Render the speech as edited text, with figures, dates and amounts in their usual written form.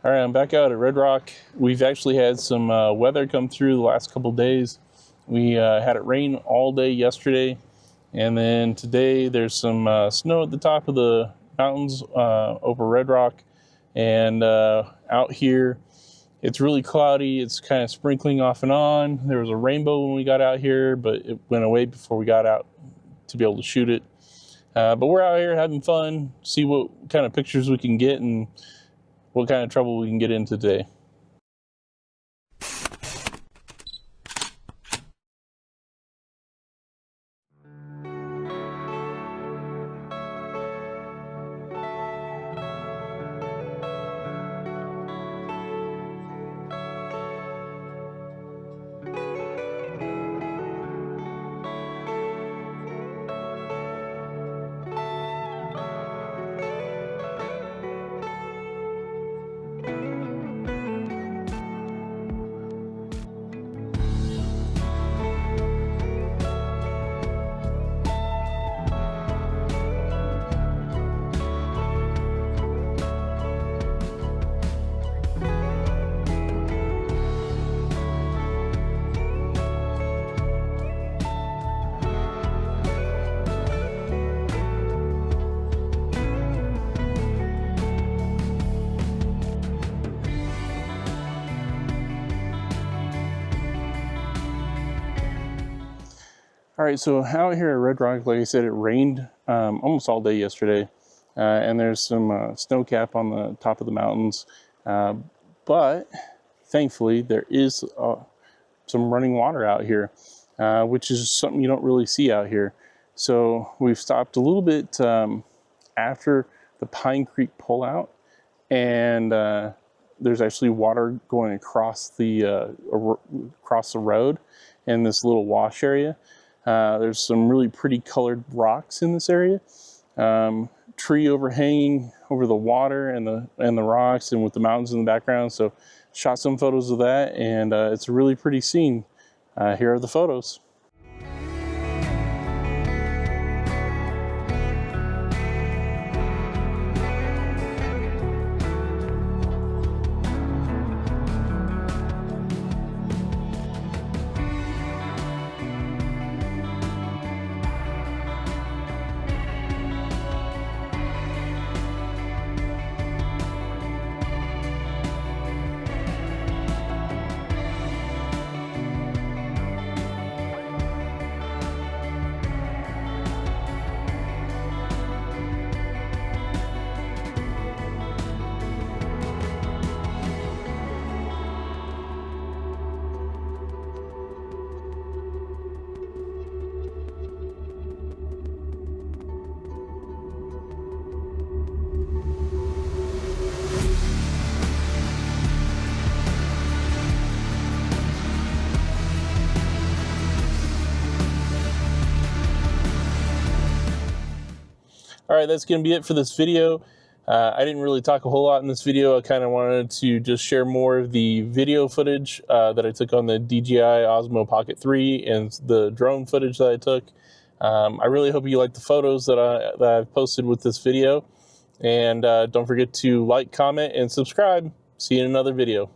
All right, I'm back out at Red Rock. We've actually had some weather come through the last couple days. We had it rain all day yesterday, and then today there's some snow at the top of the mountains over Red Rock, and out here it's really cloudy. It's kind of sprinkling off and on. There was a rainbow when we got out here, but it went away before we got out to be able to shoot it. But we're out here having fun, see what kind of pictures we can get and what kind of trouble we can get into today. All right, so out here at Red Rock, like I said, it rained almost all day yesterday, and there's some snow cap on the top of the mountains, but thankfully there is some running water out here, which is something you don't really see out here. So we've stopped a little bit after the Pine Creek pullout, and there's actually water going across the road in this little wash area. There's some really pretty colored rocks in this area. Tree overhanging over the water and the rocks, and with the mountains in the background. So shot some photos of that, and it's a really pretty scene. Here are the photos. All right, that's going to be it for this video. I didn't really talk a whole lot in this video. I kind of wanted to just share more of the video footage that I took on the DJI Osomo Pocket 3 and the drone footage that I took. I really hope you like the photos that I've posted with this video. And don't forget to like, comment, and subscribe. See you in another video.